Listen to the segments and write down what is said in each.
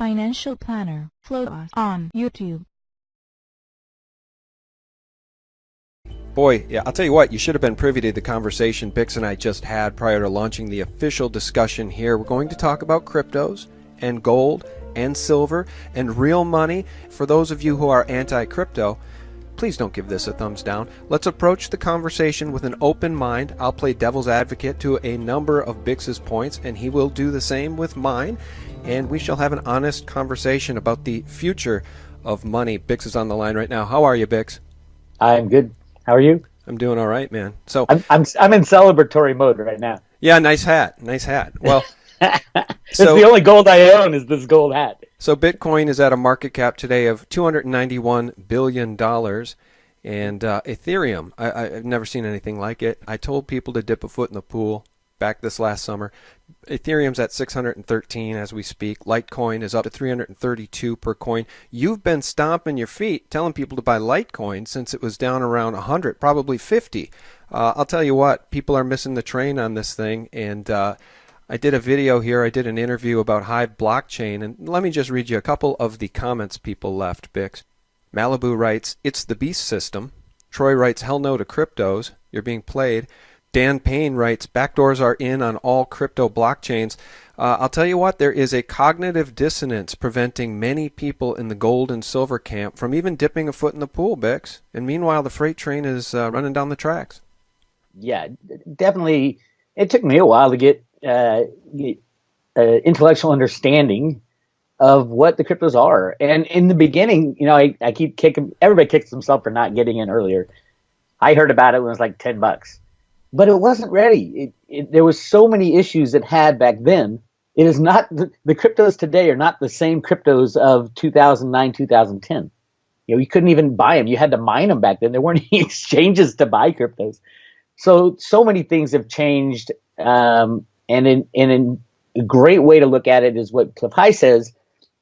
Financial Planner. Follow us on YouTube. Boy, yeah, I'll tell you what, you should have been privy to the conversation Bix and I just had prior to launching the official discussion here. We're going to talk about cryptos and gold and silver and real money. For those of you who are anti-crypto, please don't give this a thumbs down. Let's approach the conversation with an open mind. I'll play devil's advocate to a number of Bix's points, and he will do the same with mine. And we shall have an honest conversation about the future of money. Bix is on the line right now. How are you, Bix? I'm good. How are you? I'm doing all right, man. So I'm in celebratory mode right now. Yeah, nice hat. Nice hat. Well, it's the only gold I own is this gold hat. So Bitcoin is at a market cap today of $291 billion. And Ethereum, I've never seen anything like it. I told people to dip a foot in the pool back this last summer. Ethereum's at 613 as we speak. Litecoin is up to 332 per coin. You've been stomping your feet telling people to buy Litecoin since it was down around 100, probably 50. I'll tell you what, people are missing the train on this thing. And I did a video here. I did an interview about Hive blockchain. And let me just read you a couple of the comments people left, Bix. Malibu writes, "It's the beast system." Troy writes, "Hell no to cryptos. You're being played." Dan Payne writes, "Backdoors are in on all crypto blockchains." I'll tell you what, there is a cognitive dissonance preventing many people in the gold and silver camp from even dipping a foot in the pool, Bix. And meanwhile, the freight train is running down the tracks. Yeah, definitely. It took me a while to get intellectual understanding of what the cryptos are. And in the beginning, I keep kicking, everybody kicks themselves for not getting in earlier. I heard about it when it was like $10. But it wasn't ready. There was so many issues it had back then. It is not the cryptos today are not the same cryptos of 2009, 2010. You couldn't even buy them. You had to mine them back then. There weren't any exchanges to buy cryptos. So many things have changed. And in a great way to look at it is what Cliff High says,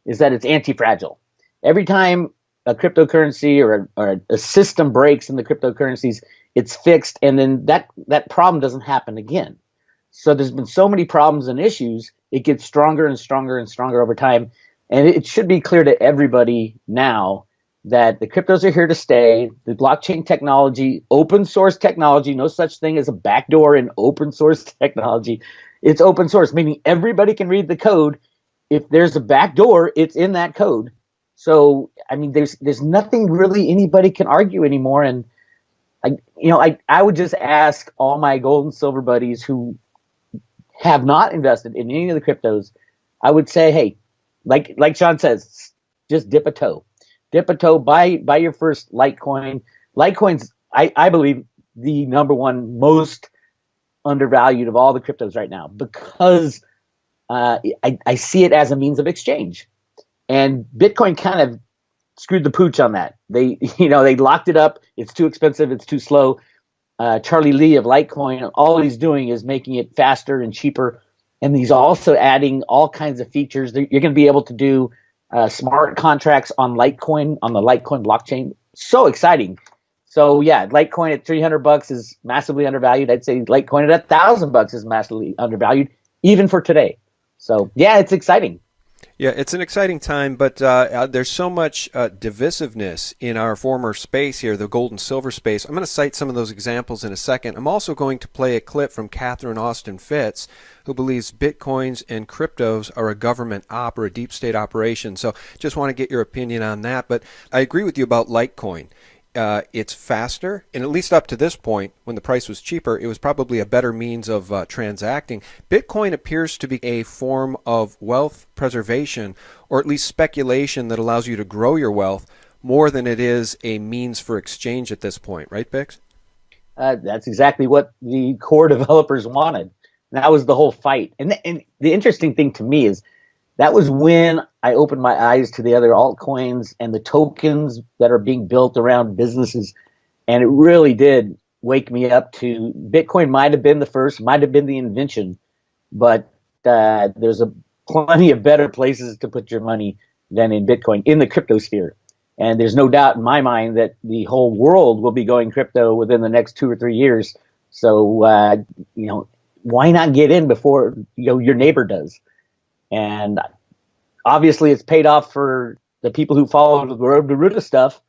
is that it's anti-fragile. Every time a cryptocurrency or a system breaks in the cryptocurrencies, it's fixed, and then that problem doesn't happen again. So there's been so many problems and issues, it gets stronger and stronger and stronger over time. And it should be clear to everybody now that the cryptos are here to stay. The blockchain technology, open source technology, no such thing as a backdoor in open source technology. It's open source, meaning everybody can read the code. If there's a backdoor, it's in that code. So, I mean, there's nothing really anybody can argue anymore. And I would just ask all my gold and silver buddies who have not invested in any of the cryptos, I would say, hey, like Sean says, just dip a toe. Dip a toe, buy your first Litecoin. Litecoin's, I believe, the number one most undervalued of all the cryptos right now because I see it as a means of exchange. And Bitcoin kind of screwed the pooch on that. They locked it up. It's too expensive. It's too slow. Charlie Lee of Litecoin, all he's doing is making it faster and cheaper. And he's also adding all kinds of features. You're going to be able to do smart contracts on Litecoin, on the Litecoin blockchain. So exciting. So yeah, Litecoin at $300 is massively undervalued. I'd say Litecoin at $1,000 is massively undervalued, even for today. So yeah, it's exciting. Yeah, it's an exciting time, but there's so much divisiveness in our former space here, the gold and silver space. I'm going to cite some of those examples in a second. I'm also going to play a clip from Katherine Austin Fitz, who believes Bitcoins and cryptos are a government op or a deep state operation. So just want to get your opinion on that. But I agree with you about Litecoin. It's faster, and at least up to this point, when the price was cheaper, it was probably a better means of transacting. Bitcoin appears to be a form of wealth preservation, or at least speculation that allows you to grow your wealth more than it is a means for exchange at this point, right, Bix? That's exactly what the core developers wanted. That was the whole fight. And the interesting thing to me is that was when I opened my eyes to the other altcoins and the tokens that are being built around businesses. And it really did wake me up to Bitcoin might have been the first, might have been the invention, but there's plenty of better places to put your money than in Bitcoin, in the crypto sphere. And there's no doubt in my mind that the whole world will be going crypto within the next 2 or 3 years. So, why not get in before your neighbor does? And obviously it's paid off for the people who follow the road to Ruta stuff.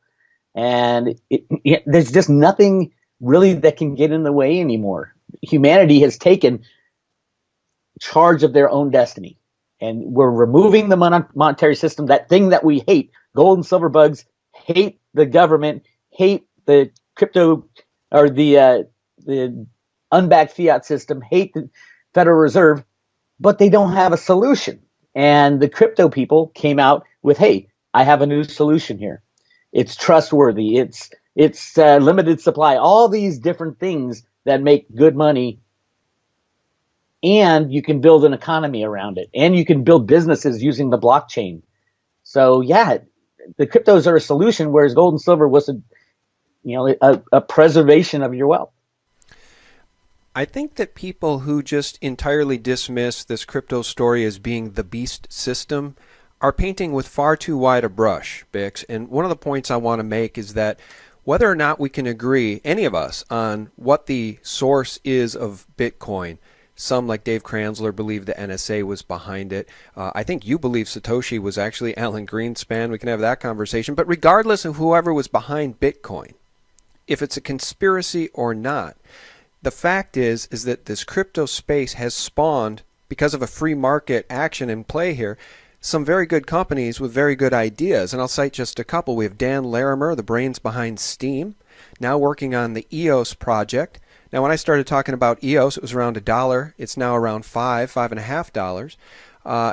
And there's just nothing really that can get in the way anymore. Humanity has taken charge of their own destiny. And we're removing the monetary system, that thing that we hate. Gold and silver bugs hate the government, hate the crypto or the unbacked fiat system, hate the Federal Reserve, but they don't have a solution. And the crypto people came out with, hey, I have a new solution here. It's trustworthy. It's limited supply. All these different things that make good money, and you can build an economy around it, and you can build businesses using the blockchain. So yeah, the cryptos are a solution, whereas gold and silver was a preservation of your wealth. I think that people who just entirely dismiss this crypto story as being the beast system are painting with far too wide a brush, Bix. And one of the points I want to make is that whether or not we can agree, any of us, on what the source is of Bitcoin, some, like Dave Kranzler, believe the NSA was behind it. I think you believe Satoshi was actually Alan Greenspan. We can have that conversation. But regardless of whoever was behind Bitcoin, if it's a conspiracy or not, the fact is that this crypto space has spawned, because of a free market action in play here, some very good companies with very good ideas. And I'll cite just a couple. We have Dan Larimer, the brains behind Steam, now working on the EOS project. Now, when I started talking about EOS, it was around $1. It's now around $5.50.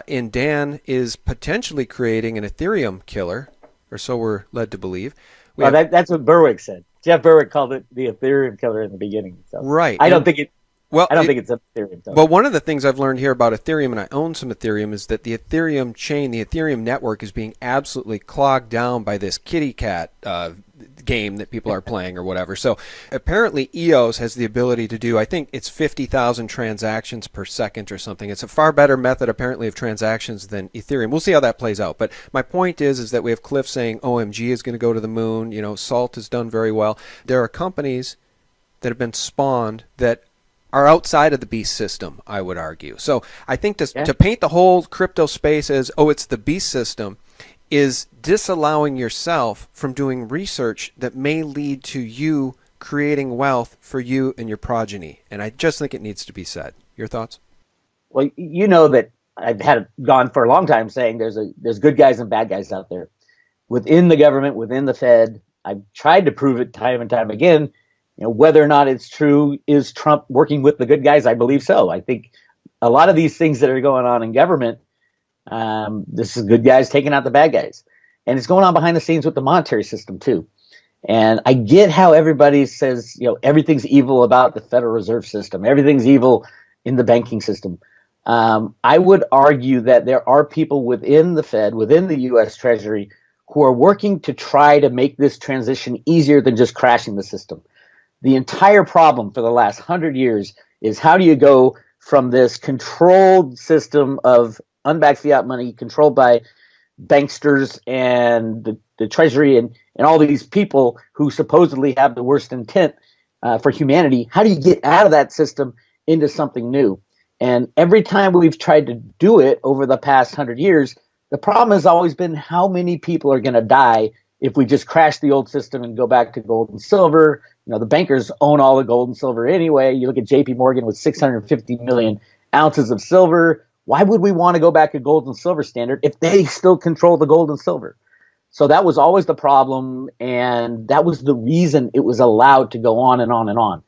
And Dan is potentially creating an Ethereum killer, or so we're led to believe. That's what Berwick said. Jeff Berwick called it the Ethereum killer in the beginning. So right. I don't think it's an Ethereum killer. Well, one of the things I've learned here about Ethereum, and I own some Ethereum, is that the Ethereum chain, the Ethereum network, is being absolutely clogged down by this kitty cat game that people are playing or whatever. So apparently EOS has the ability to do, I think it's 50,000 transactions per second or something. It's a far better method apparently of transactions than Ethereum. We'll see how that plays out. But my point is that we have Cliff saying OMG is going to go to the moon. You know, Salt has done very well. There are companies that have been spawned that are outside of the beast system, I would argue. So I think to paint the whole crypto space as, oh, it's the beast system, is disallowing yourself from doing research that may lead to you creating wealth for you and your progeny. And I just think it needs to be said. Your thoughts? Well, you know that I've gone for a long time saying there's good guys and bad guys out there. Within the government, within the Fed, I've tried to prove it time and time again. You know, whether or not it's true, is Trump working with the good guys? I believe so. I think a lot of these things that are going on in government, this is good guys taking out the bad guys. And it's going on behind the scenes with the monetary system too. And I get how everybody says, you know, everything's evil about the Federal Reserve System. Everything's evil in the banking system. I would argue that there are people within the Fed, within the U.S. Treasury, who are working to try to make this transition easier than just crashing the system. The entire problem for the last 100 years is, how do you go from this controlled system of unbacked fiat money controlled by banksters and the Treasury and all these people who supposedly have the worst intent for humanity? How do you get out of that system into something new? And every time we've tried to do it over the past 100 years, the problem has always been, how many people are going to die if we just crash the old system and go back to gold and silver? You know, the bankers own all the gold and silver anyway. You look at JP Morgan with 650 million ounces of silver. Why would we want to go back to gold and silver standard if they still control the gold and silver? So that was always the problem, and that was the reason it was allowed to go on and on and on.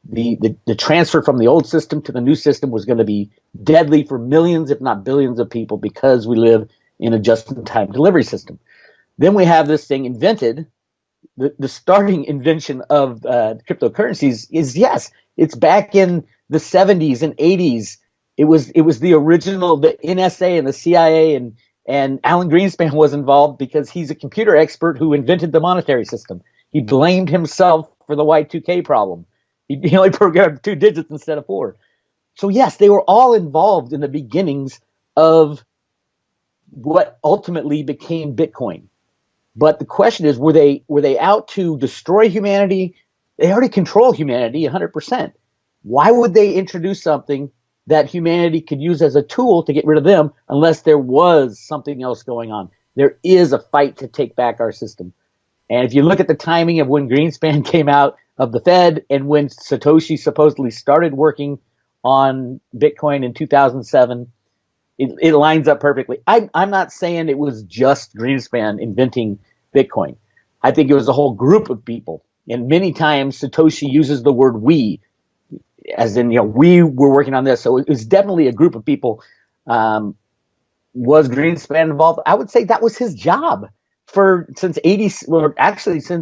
The transfer from the old system to the new system was going to be deadly for millions, if not billions of people, because we live in a just-in-time delivery system. Then we have this thing invented. The starting invention of cryptocurrencies is, yes, it's back in the 70s and 80s. It was the original, the NSA and the CIA, and Alan Greenspan was involved because he's a computer expert who invented the monetary system. He blamed himself for the Y2K problem. He only programmed 2 digits instead of 4. So yes, they were all involved in the beginnings of what ultimately became Bitcoin. But the question is, were they out to destroy humanity? They already control humanity 100%. Why would they introduce something that humanity could use as a tool to get rid of them unless there was something else going on. There is a fight to take back our system. And if you look at the timing of when Greenspan came out of the Fed and when Satoshi supposedly started working on Bitcoin in 2007, it lines up perfectly. I'm not saying it was just Greenspan inventing Bitcoin. I think it was a whole group of people. And many times Satoshi uses the word we, as in, we were working on this. So it was definitely a group of people. Was Greenspan involved? I would say that was his job since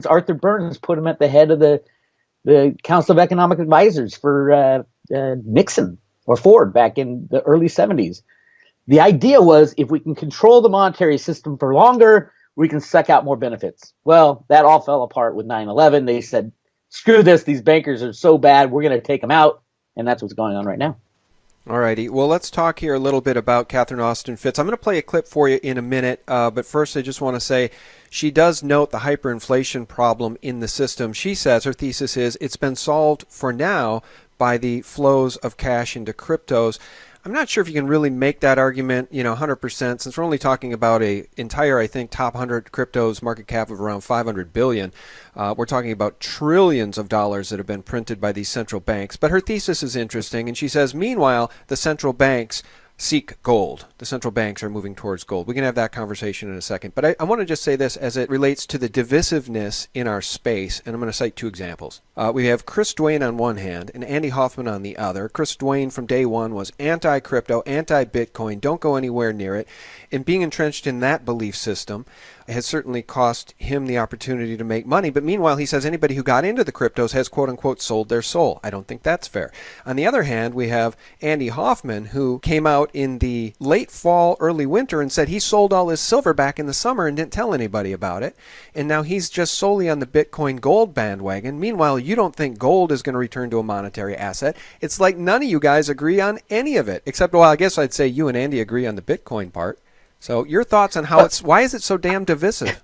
Arthur Burns put him at the head of the Council of Economic Advisors for Nixon or Ford back in the early 70s. The idea was if we can control the monetary system for longer, we can suck out more benefits. Well, that all fell apart with 9/11. They said, screw this, these bankers are so bad, we're going to take them out. And that's what's going on right now. All righty. Well, let's talk here a little bit about Katherine Austin Fitz. I'm going to play a clip for you in a minute, but first I just want to say she does note the hyperinflation problem in the system. She says her thesis is it's been solved for now by the flows of cash into cryptos. I'm not sure if you can really make that argument, 100%, since we're only talking about a entire, I think, top 100 cryptos market cap of around 500 billion. We're talking about trillions of dollars that have been printed by these central banks. But her thesis is interesting, and she says, meanwhile, the central banks seek gold. The central banks are moving towards gold. We can have that conversation in a second. But I want to just say this as it relates to the divisiveness in our space, and I'm going to cite two examples. We have Chris Duane on one hand and Andy Hoffman on the other. Chris Duane from day one was anti-crypto, anti-Bitcoin, don't go anywhere near it. And being entrenched in that belief system has certainly cost him the opportunity to make money. But meanwhile, he says anybody who got into the cryptos has, quote unquote, sold their soul. I don't think that's fair. On the other hand, we have Andy Hoffman, who came out in the late fall, early winter and said he sold all his silver back in the summer and didn't tell anybody about it. And now he's just solely on the Bitcoin gold bandwagon. Meanwhile, you don't think gold is going to return to a monetary asset. It's like none of you guys agree on any of it, except, well, I guess I'd say you and Andy agree on the Bitcoin part. So your thoughts on why is it so damn divisive?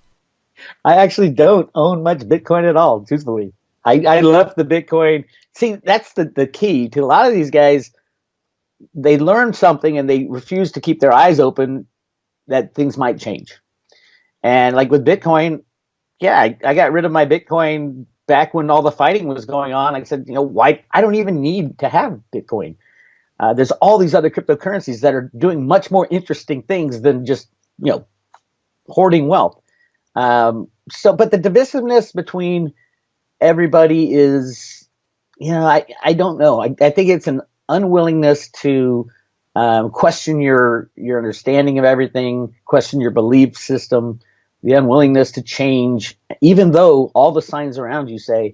I actually don't own much Bitcoin at all, truthfully. I left the Bitcoin. See, that's the key to a lot of these guys. They learn something and they refuse to keep their eyes open that things might change. And like with Bitcoin, yeah, I got rid of my Bitcoin back when all the fighting was going on. I said, why? I don't even need to have Bitcoin. There's all these other cryptocurrencies that are doing much more interesting things than just, hoarding wealth. But the divisiveness between everybody is, I don't know. I think it's an unwillingness to question your understanding of everything, question your belief system, the unwillingness to change, even though all the signs around you say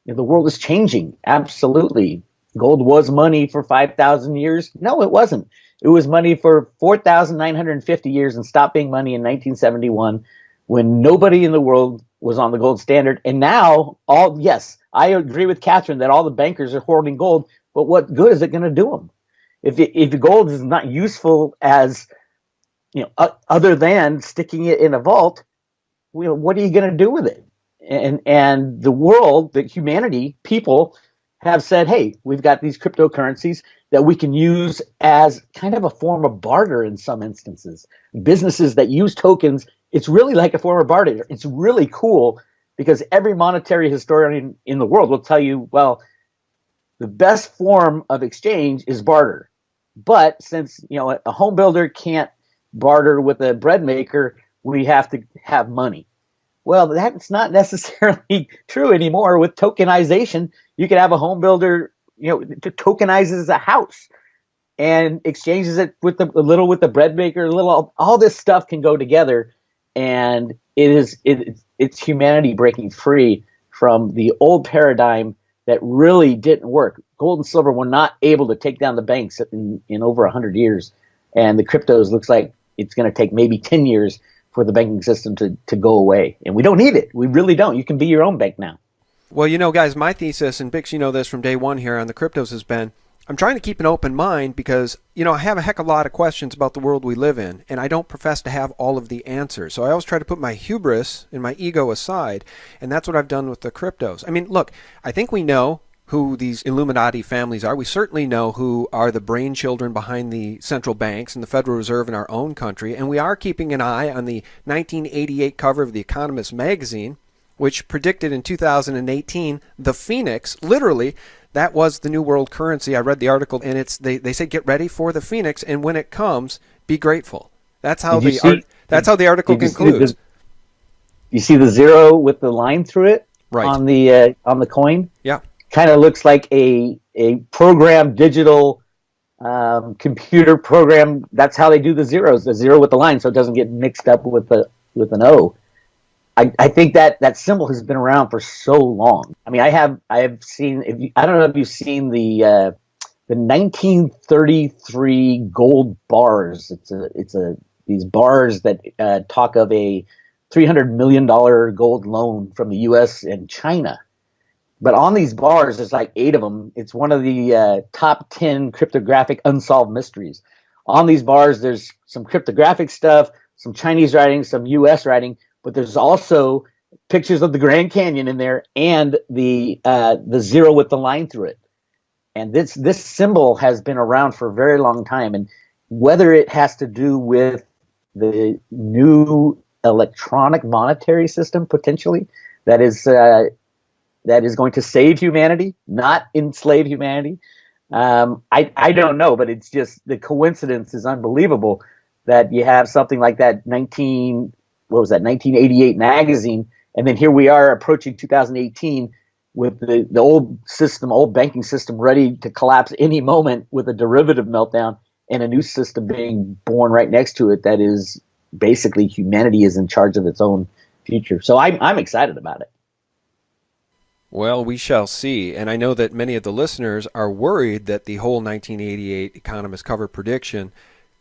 the world is changing. Absolutely. Gold was money for 5,000 years. No, it wasn't. It was money for 4,950 years and stopped being money in 1971 when nobody in the world was on the gold standard. And now, yes, I agree with Katherine that all the bankers are hoarding gold, but what good is it going to do them? If gold is not useful as, other than sticking it in a vault, what are you going to do with it? And the world, the humanity, people have said, hey, we've got these cryptocurrencies that we can use as kind of a form of barter in some instances. Businesses that use tokens, it's really like a form of barter. It's really cool because every monetary historian in the world will tell you, well, the best form of exchange is barter. But since, a home builder can't barter with a bread maker, we have to have money. Well, that's not necessarily true anymore. With tokenization, you can have a home builder, tokenizes a house and exchanges it with a little with the bread maker, all this stuff can go together. And it's humanity breaking free from the old paradigm that really didn't work. Gold and silver were not able to take down the banks in over 100 years. And the cryptos looks like it's going to take maybe 10 years for the banking system to go away. And we don't need it. We really don't. You can be your own bank now. Well, guys, my thesis, and Bix, this from day one here on the cryptos has been, I'm trying to keep an open mind because, I have a heck of a lot of questions about the world we live in, and I don't profess to have all of the answers. So I always try to put my hubris and my ego aside, and that's what I've done with the cryptos. I mean, look, I think we know who these Illuminati families are. We certainly know who are the brainchildren behind the central banks and the Federal Reserve in our own country. And we are keeping an eye on the 1988 cover of The Economist magazine, which predicted in 2018 the Phoenix, literally, that was the new world currency. I read the article, and they say get ready for the Phoenix, and when it comes, be grateful. That's how the article concludes. You see the zero with the line through it, right, on the coin? Yeah. Kind of looks like a program, digital computer program. That's how they do the zeros, the zero with the line, so it doesn't get mixed up with an O. I think that symbol has been around for so long. I mean, I have seen. I don't know if you've seen the 1933 gold bars. It's these bars that talk of a $300 million gold loan from the U.S. and China. But on these bars, there's like 8 of them. It's one of the top 10 cryptographic unsolved mysteries. On these bars, there's some cryptographic stuff, some Chinese writing, some U.S. writing, but there's also pictures of the Grand Canyon in there and the zero with the line through it. And this symbol has been around for a very long time. And whether it has to do with the new electronic monetary system potentially that is going to save humanity, not enslave humanity, I don't know, but it's just the coincidence is unbelievable that you have something like that 1988 magazine, and then here we are approaching 2018 with the old banking system ready to collapse any moment with a derivative meltdown and a new system being born right next to it that is basically humanity is in charge of its own future. So I'm excited about it. Well, we shall see. And I know that many of the listeners are worried that the whole 1988 Economist cover prediction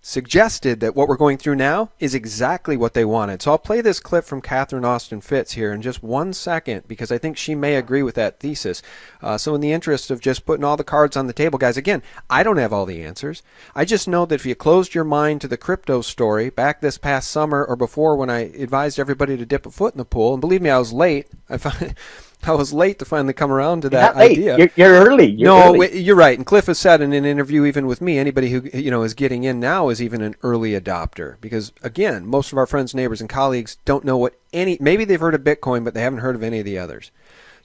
suggested that what we're going through now is exactly what they wanted. So I'll play this clip from Katherine Austin Fitz here in just 1 second, because I think she may agree with that thesis. So in the interest of just putting all the cards on the table, guys, again, I don't have all the answers. I just know that if you closed your mind to the crypto story back this past summer or before when I advised everybody to dip a foot in the pool, and believe me, I was late. I was late to finally come around to that idea. You're early. You're right. And Cliff has said in an interview, even with me, anybody who is getting in now is even an early adopter. Because again, most of our friends, neighbors, and colleagues don't know maybe they've heard of Bitcoin, but they haven't heard of any of the others.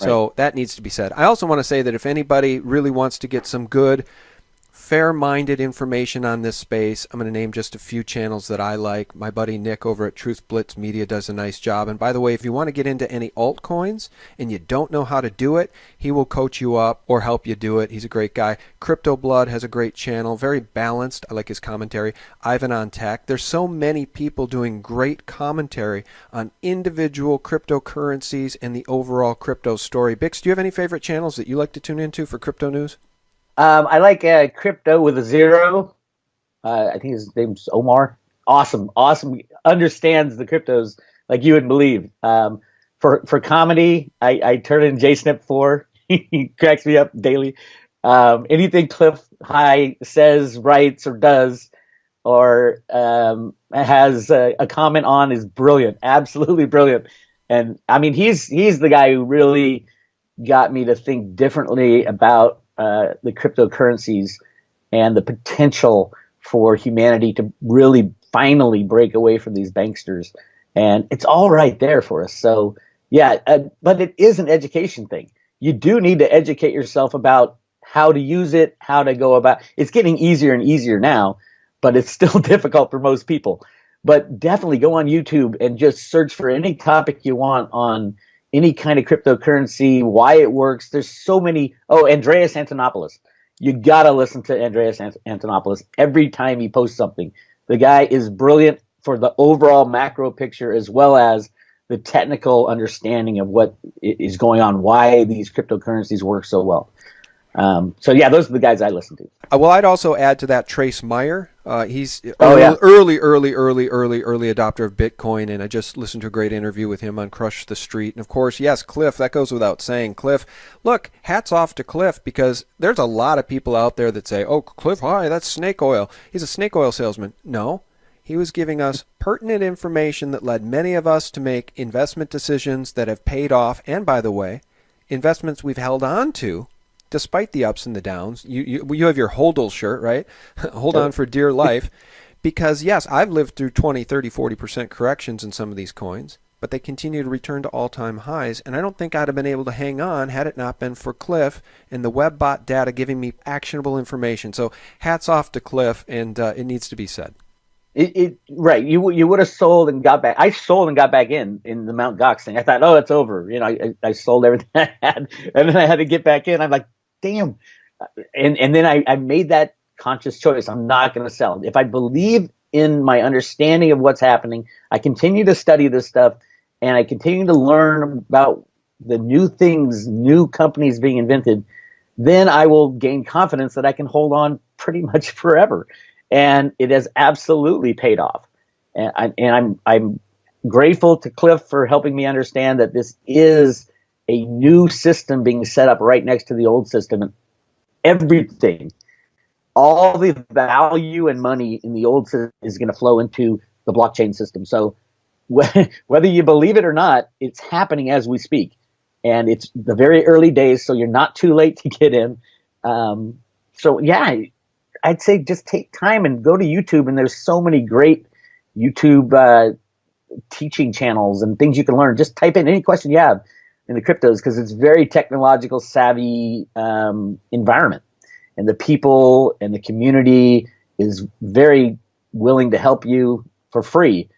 Right. So that needs to be said. I also want to say that if anybody really wants to get some good, fair-minded information on this space, I'm going to name just a few channels that I like. My buddy Nick over at Truth Blitz Media does a nice job. And by the way, if you want to get into any altcoins and you don't know how to do it, he will coach you up or help you do it. He's a great guy. Crypto Blood has a great channel, very balanced. I like his commentary. Ivan on Tech. There's so many people doing great commentary on individual cryptocurrencies and the overall crypto story. Bix, do you have any favorite channels that you like to tune into for crypto news? I like Crypto with a Zero. I think his name's Omar. Awesome. Understands the cryptos like you wouldn't believe. For comedy, I turn in JSNIP 4. He cracks me up daily. Anything Cliff High says, writes, or does, or has a comment on is brilliant. Absolutely brilliant. And I mean, he's the guy who really got me to think differently about the cryptocurrencies and the potential for humanity to really finally break away from these banksters. And it's all right there for us. So, yeah, but it is an education thing. You do need to educate yourself about how to use it, how to go about. It's getting easier and easier now, but it's still difficult for most people. But definitely go on YouTube and just search for any topic you want on any kind of cryptocurrency, why it works. There's so many. Oh, Andreas Antonopoulos. You got to listen to Andreas Antonopoulos every time he posts something. The guy is brilliant for the overall macro picture as well as the technical understanding of what is going on, why these cryptocurrencies work so well. So yeah, those are the guys I listen to. Well, I'd also add to that Trace Meyer. He's yeah. early adopter of Bitcoin, and I just listened to a great interview with him on Crush the Street. And of course, yes, Cliff, that goes without saying. Cliff, look, hats off to Cliff, because there's a lot of people out there that say, oh, Cliff, hi, that's snake oil. He's a snake oil salesman. No, he was giving us pertinent information that led many of us to make investment decisions that have paid off. And by the way, investments we've held on to despite the ups and the downs. You have your HODL shirt, right? Hold on for dear life. Because, yes, I've lived through 20, 30, 40% corrections in some of these coins, but they continue to return to all-time highs, and I don't think I'd have been able to hang on had it not been for Cliff and the WebBot data giving me actionable information. So hats off to Cliff, and it needs to be said. Right. You would have sold and got back. I sold and got back in the Mount Gox thing. I thought, oh, it's over. I sold everything I had, and then I had to get back in. I'm like, damn. And then I made that conscious choice. I'm not going to sell. If I believe in my understanding of what's happening, I continue to study this stuff, and I continue to learn about the new things, new companies being invented, then I will gain confidence that I can hold on pretty much forever. And it has absolutely paid off. And I'm grateful to Cliff for helping me understand that this is a new system being set up right next to the old system, and everything, all the value and money in the old system is going to flow into the blockchain system. So whether you believe it or not, it's happening as we speak. And it's the very early days, so you're not too late to get in. So yeah, I'd say just take time and go to YouTube, and there's so many great YouTube teaching channels and things you can learn. Just type in any question you have in the cryptos, because it's very technological savvy environment. And the people and the community is very willing to help you for free.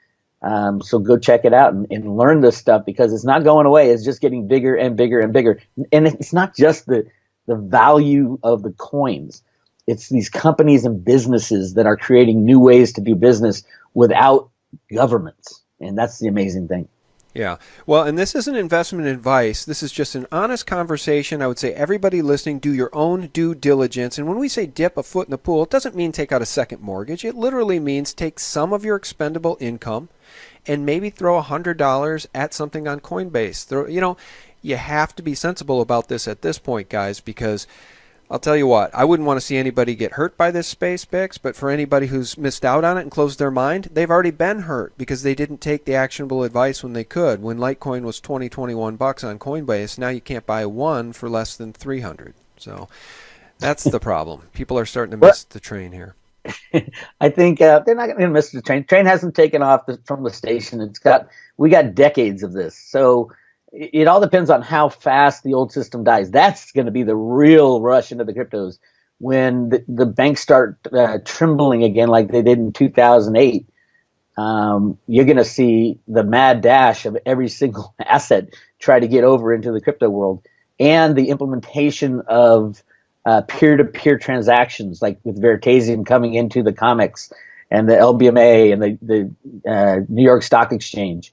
So go check it out and learn this stuff, because it's not going away. It's just getting bigger and bigger and bigger. And it's not just the value of the coins. It's these companies and businesses that are creating new ways to do business without governments. And that's the amazing thing. Yeah. Well, and this isn't investment advice. This is just an honest conversation. I would say everybody listening, do your own due diligence. And when we say dip a foot in the pool, it doesn't mean take out a second mortgage. It literally means take some of your expendable income and maybe throw $100 at something on Coinbase. You have to be sensible about this at this point, guys, because I'll tell you what, I wouldn't want to see anybody get hurt by this space, Bix, but for anybody who's missed out on it and closed their mind, they've already been hurt because they didn't take the actionable advice when they could. When Litecoin was 21 bucks on Coinbase, now you can't buy one for less than 300. So that's the problem. People are starting to miss the train here. I think they're not going to miss the train. Train hasn't taken off from the station. We got decades of this. So it all depends on how fast the old system dies. That's going to be the real rush into the cryptos when the banks start trembling again like they did in 2008. You're going to see the mad dash of every single asset try to get over into the crypto world, and the implementation of peer-to-peer transactions, like with Veritasium coming into the comics and the LBMA and the New York Stock Exchange.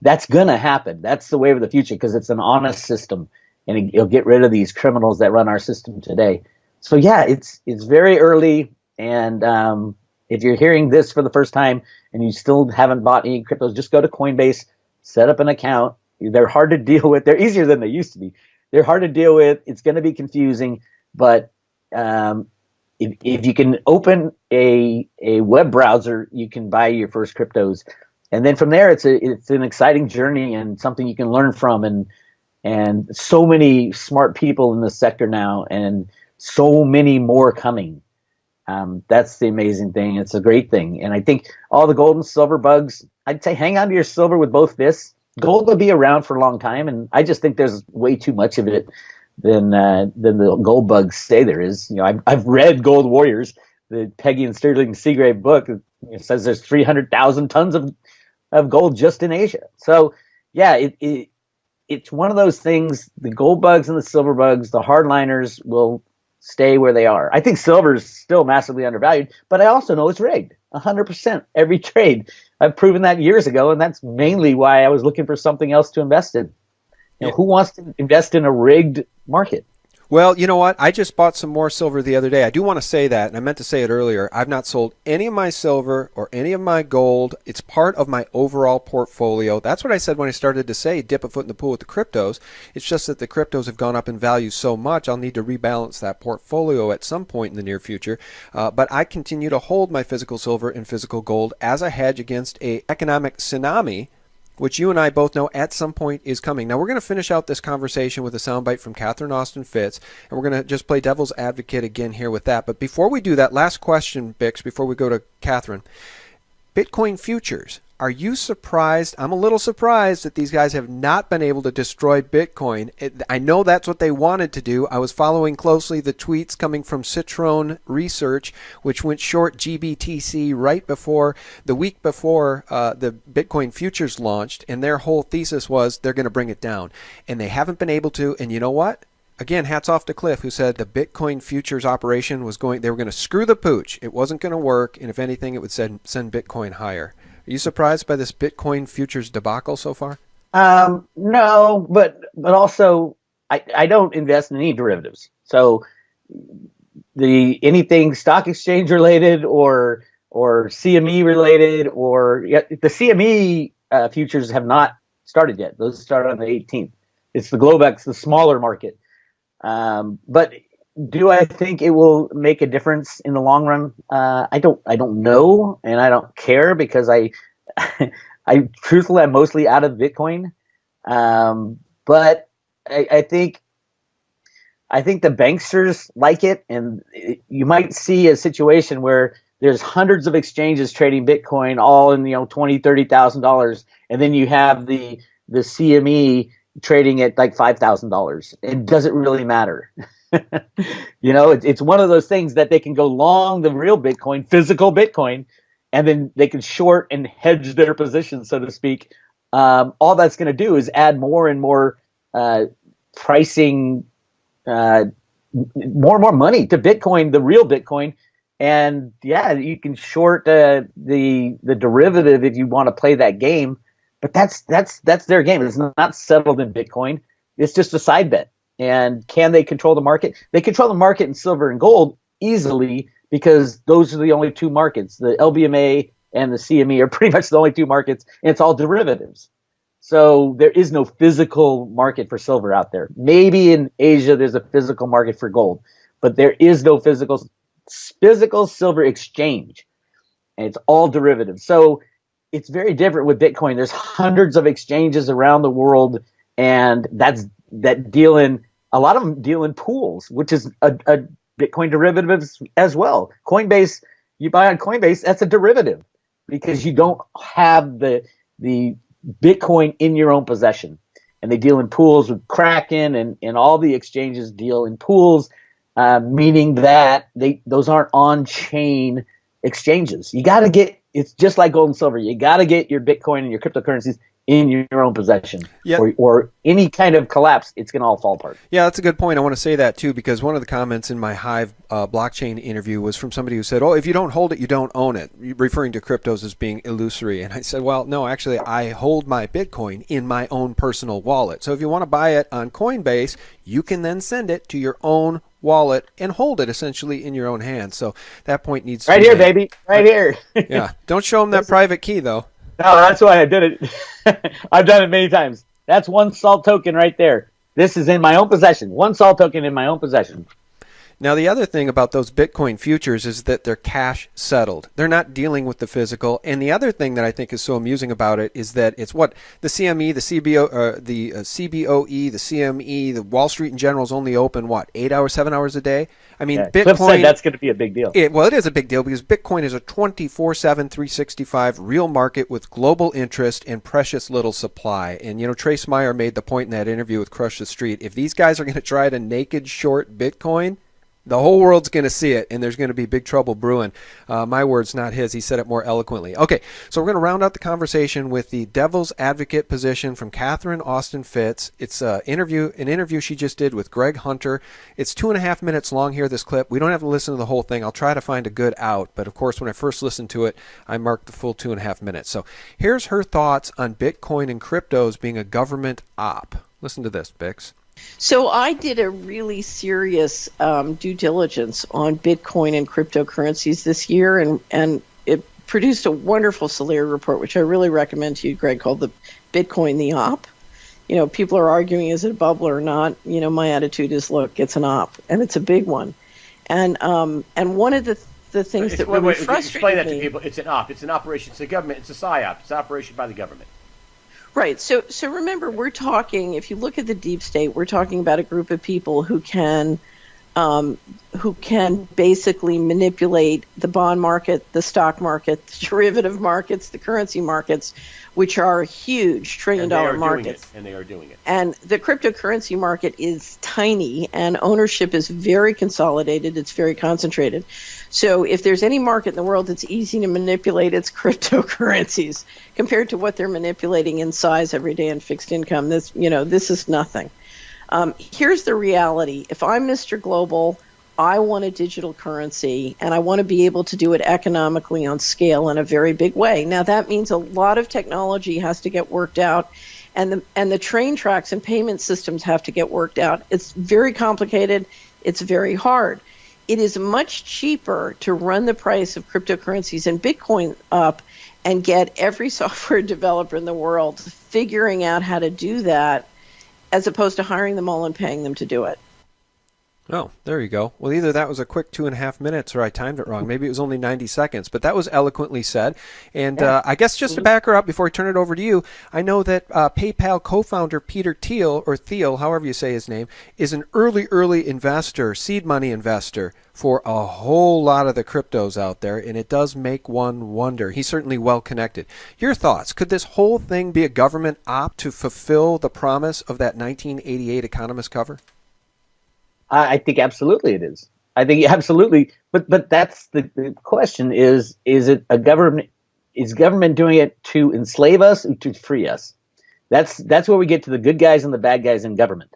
That's going to happen. That's the wave of the future, because it's an honest system, and it'll get rid of these criminals that run our system today. So yeah, it's very early, and if you're hearing this for the first time and you still haven't bought any cryptos, just go to Coinbase, set up an account. They're hard to deal with. They're easier than they used to be. They're hard to deal with. It's going to be confusing, but if you can open a web browser, you can buy your first cryptos. And then from there, it's an exciting journey and something you can learn from, and so many smart people in this sector now, and so many more coming. That's the amazing thing. It's a great thing. And I think all the gold and silver bugs, I'd say hang on to your silver with both fists. Gold will be around for a long time, and I just think there's way too much of it than the gold bugs say there is. I've read Gold Warriors, the Peggy and Sterling Seagrave book. It says there's 300,000 tons of gold just in Asia. So yeah, it's one of those things. The gold bugs and the silver bugs, the hardliners, will stay where they are. I think silver is still massively undervalued, but I also know it's rigged 100% every trade. I've proven that years ago, and that's mainly why I was looking for something else to invest in. Who wants to invest in a rigged market? Well, you know what? I just bought some more silver the other day. I do want to say that, and I meant to say it earlier. I've not sold any of my silver or any of my gold. It's part of my overall portfolio. That's what I said when I started to say dip a foot in the pool with the cryptos. It's just that the cryptos have gone up in value so much, I'll need to rebalance that portfolio at some point in the near future. But I continue to hold my physical silver and physical gold as a hedge against an economic tsunami which you and I both know at some point is coming. Now, we're going to finish out this conversation with a soundbite from Katherine Austin Fitz, and we're going to just play devil's advocate again here with that. But before we do that, last question, Bix, before we go to Katherine. Bitcoin futures. Are you surprised? I'm a little surprised that these guys have not been able to destroy Bitcoin. I know that's what they wanted to do. I was following closely the tweets coming from Citron Research, which went short GBTC right before, the week before the Bitcoin futures launched, and their whole thesis was they're going to bring it down. And they haven't been able to, and you know what? Again, hats off to Cliff, who said the Bitcoin futures operation was they were going to screw the pooch. It wasn't going to work, and if anything, it would send Bitcoin higher. Are you surprised by this Bitcoin futures debacle so far? No, but also I don't invest in any derivatives. So anything stock exchange related or CME related the CME futures have not started yet. Those start on the 18th. It's the Globex, the smaller market. But do I think it will make a difference in the long run? I don't know, and I don't care because I truthfully I'm mostly out of Bitcoin. But I think the banksters like it, and you might see a situation where there's hundreds of exchanges trading Bitcoin, all in $20,000-$30,000, and then you have the CME trading at like $5,000. It doesn't really matter. It's one of those things that they can go long the real Bitcoin, physical Bitcoin, and then they can short and hedge their position, so to speak. All that's going to do is add more and more pricing, more and more money to Bitcoin, the real Bitcoin. And yeah, you can short the derivative if you want to play that game. But that's their game. It's not settled in Bitcoin. It's just a side bet. And can they control the market? They control the market in silver and gold easily because those are the only two markets. The LBMA and the CME are pretty much the only two markets, and it's all derivatives. So there is no physical market for silver out there. Maybe in Asia there's a physical market for gold, but there is no physical silver exchange, and it's all derivatives. So it's very different with Bitcoin. There's hundreds of exchanges around the world, and that deal in, a lot of them deal in pools, which is a Bitcoin derivative as well. Coinbase, you buy on Coinbase, that's a derivative because you don't have the Bitcoin in your own possession. And they deal in pools with Kraken, and all the exchanges deal in pools, meaning that those aren't on-chain exchanges. You got to get, it's just like gold and silver. You got to get your Bitcoin and your cryptocurrencies in your own possession. Yep. Or any kind of collapse, it's going to all fall apart. Yeah, that's a good point. I want to say that too, because one of the comments in my Hive blockchain interview was from somebody who said, oh, if you don't hold it, you don't own it, referring to cryptos as being illusory. And I said, well, no, actually, I hold my Bitcoin in my own personal wallet. So if you want to buy it on Coinbase, you can then send it to your own wallet and hold it essentially in your own hands. So that point needs to be here, baby. Right here. Yeah. Don't show them that private key, though. No, that's why I did it. I've done it many times. That's one salt token right there. This is in my own possession. One salt token in my own possession. Now, the other thing about those Bitcoin futures is that they're cash settled. They're not dealing with the physical. And the other thing that I think is so amusing about it is that it's what the CME, the CBOE, the CME, the Wall Street in general is only open, 8 hours, 7 hours a day? I mean, yeah, Bitcoin. Cliff said that's going to be a big deal. Well, it is a big deal because Bitcoin is a 24/7, 365 real market with global interest and precious little supply. And, Trace Meyer made the point in that interview with Crush the Street. If these guys are going to try to naked short Bitcoin, the whole world's going to see it, and there's going to be big trouble brewing. My words, not his. He said it more eloquently. Okay, so we're going to round out the conversation with the devil's advocate position from Katherine Austin Fitz. It's an interview she just did with Greg Hunter. It's 2.5 minutes long here, this clip. We don't have to listen to the whole thing. I'll try to find a good out, but of course, when I first listened to it, I marked the full 2.5 minutes. So here's her thoughts on Bitcoin and cryptos being a government op. Listen to this, Bix. So I did a really serious due diligence on Bitcoin and cryptocurrencies this year, and it produced a wonderful Solari report, which I really recommend to you, Greg, called the Bitcoin the Op. People are arguing, is it a bubble or not? My attitude is, look, it's an op, and it's a big one. And one of the things that really frustrated explain that me, to people. It's an op. It's an operation. It's a government. It's a PSYOP. It's an operation by the government. Right. So remember, we're talking, if you look at the deep state, we're talking about a group of people who can basically manipulate the bond market, the stock market, the derivative markets, the currency markets, which are huge trillion-dollar markets. And they are doing it. And the cryptocurrency market is tiny, and ownership is very consolidated. It's very concentrated. So if there's any market in the world that's easy to manipulate, it's cryptocurrencies compared to what they're manipulating in size every day in fixed income. This is nothing. Here's the reality. If I'm Mr. Global, I want a digital currency, and I want to be able to do it economically on scale in a very big way. Now, that means a lot of technology has to get worked out, and the train tracks and payment systems have to get worked out. It's very complicated. It's very hard. It is much cheaper to run the price of cryptocurrencies and Bitcoin up and get every software developer in the world figuring out how to do that, as opposed to hiring them all and paying them to do it. Oh, there you go. Well, either that was a quick 2.5 minutes or I timed it wrong. Maybe it was only 90 seconds, but that was eloquently said. And I guess just to back her up before I turn it over to you, I know that PayPal co-founder Peter Thiel, or Thiel, however you say his name, is an early investor, seed money investor for a whole lot of the cryptos out there, and it does make one wonder. He's certainly well connected. Your thoughts? Could this whole thing be a government op to fulfill the promise of that 1988 Economist cover? I think absolutely it is. I think absolutely, but that's the question: is it a government? Is government doing it to enslave us or to free us? That's where we get to the good guys and the bad guys in government.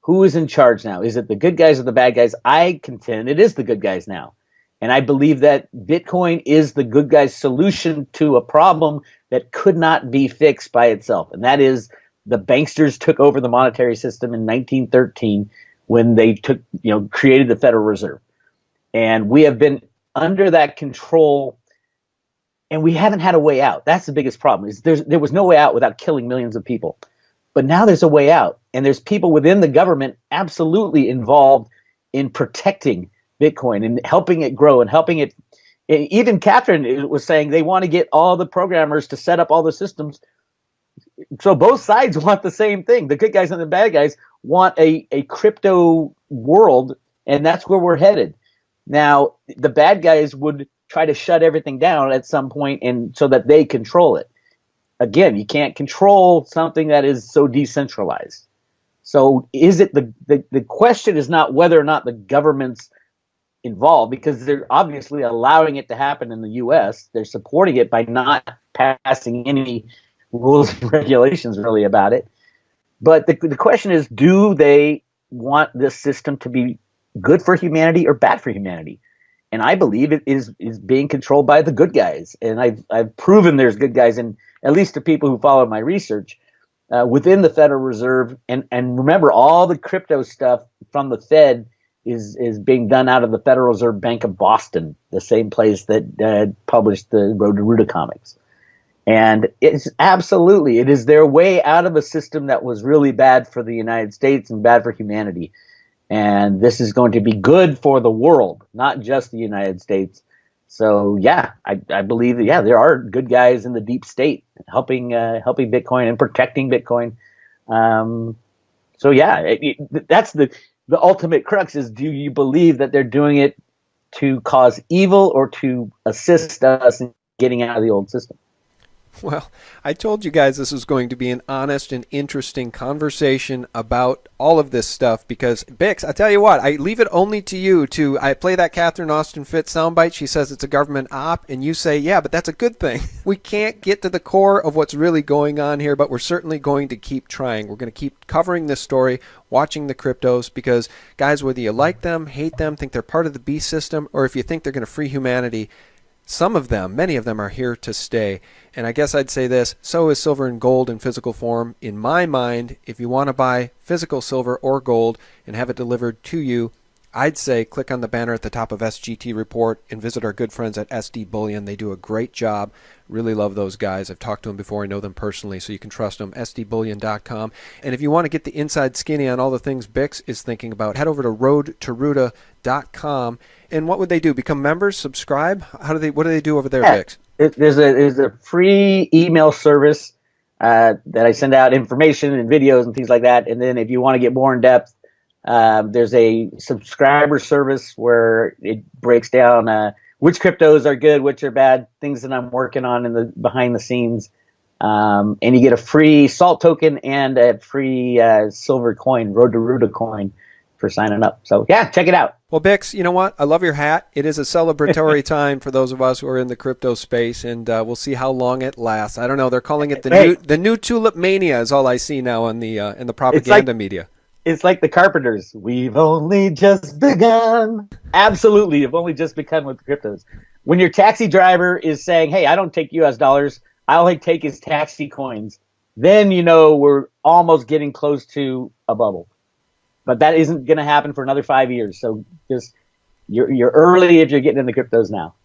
Who is in charge now? Is it the good guys or the bad guys? I contend it is the good guys now, and I believe that Bitcoin is the good guys' solution to a problem that could not be fixed by itself, and that is the banksters took over the monetary system in 1913. When they created the Federal Reserve. And we have been under that control, and we haven't had a way out. That's the biggest problem. Is there was no way out without killing millions of people. But now there's a way out, and there's people within the government absolutely involved in protecting Bitcoin and helping it grow and helping it. Even Katherine was saying they want to get all the programmers to set up all the systems. So both sides want the same thing. The good guys and the bad guys want a crypto world, and that's where we're headed. Now, the bad guys would try to shut everything down at some point, and so that they control it. Again, you can't control something that is so decentralized. So is it the question is not whether or not the government's involved, because they're obviously allowing it to happen in the U.S. They're supporting it by not passing any rules and regulations really about it. But the question is, do they want this system to be good for humanity or bad for humanity? And I believe it is being controlled by the good guys. And I've proven there's good guys, in at least the people who follow my research, within the Federal Reserve. And remember, all the crypto stuff from the Fed is being done out of the Federal Reserve Bank of Boston, the same place that published the Road to Ruta comics. And it is their way out of a system that was really bad for the United States and bad for humanity. And this is going to be good for the world, not just the United States. So, yeah, I believe that, there are good guys in the deep state helping Bitcoin and protecting Bitcoin. That's the ultimate crux is, do you believe that they're doing it to cause evil or to assist us in getting out of the old system? Well, I told you guys this was going to be an honest and interesting conversation about all of this stuff because, Bix, I tell you what, I leave it only to you I play that Katherine Austin Fitz soundbite. She says it's a government op, and you say, yeah, but that's a good thing. We can't get to the core of what's really going on here, but we're certainly going to keep trying. We're going to keep covering this story, watching the cryptos, because, guys, whether you like them, hate them, think they're part of the beast system, or if you think they're going to free humanity, some of them, many of them, are here to stay. And I guess I'd say this, so is silver and gold in physical form. In my mind, if you want to buy physical silver or gold and have it delivered to you, I'd say click on the banner at the top of SGT Report and visit our good friends at SD Bullion. They do a great job. Really love those guys. I've talked to them before. I know them personally, so you can trust them. SDBullion.com. And if you want to get the inside skinny on all the things Bix is thinking about, head over to roadtoruta.com. And what would they do? Become members? Subscribe? What do they do over there, Bix? There's a free email service that I send out information and videos and things like that. And then if you want to get more in depth, there's a subscriber service where it breaks down which cryptos are good, which are bad, things that I'm working on in the behind the scenes. And you get a free salt token and a free silver coin, Road to Ruta coin, for signing up. So yeah, check it out. Well, Bix, you know what? I love your hat. It is a celebratory time for those of us who are in the crypto space, and we'll see how long it lasts. I don't know. They're calling it the new tulip mania is all I see now in the propaganda media. It's like the Carpenters. We've only just begun. Absolutely, you've only just begun with the cryptos. When your taxi driver is saying, "Hey, I don't take U.S. dollars. I only take his taxi coins," then you know we're almost getting close to a bubble. But that isn't going to happen for another 5 years. So just you're early if you're getting into cryptos now.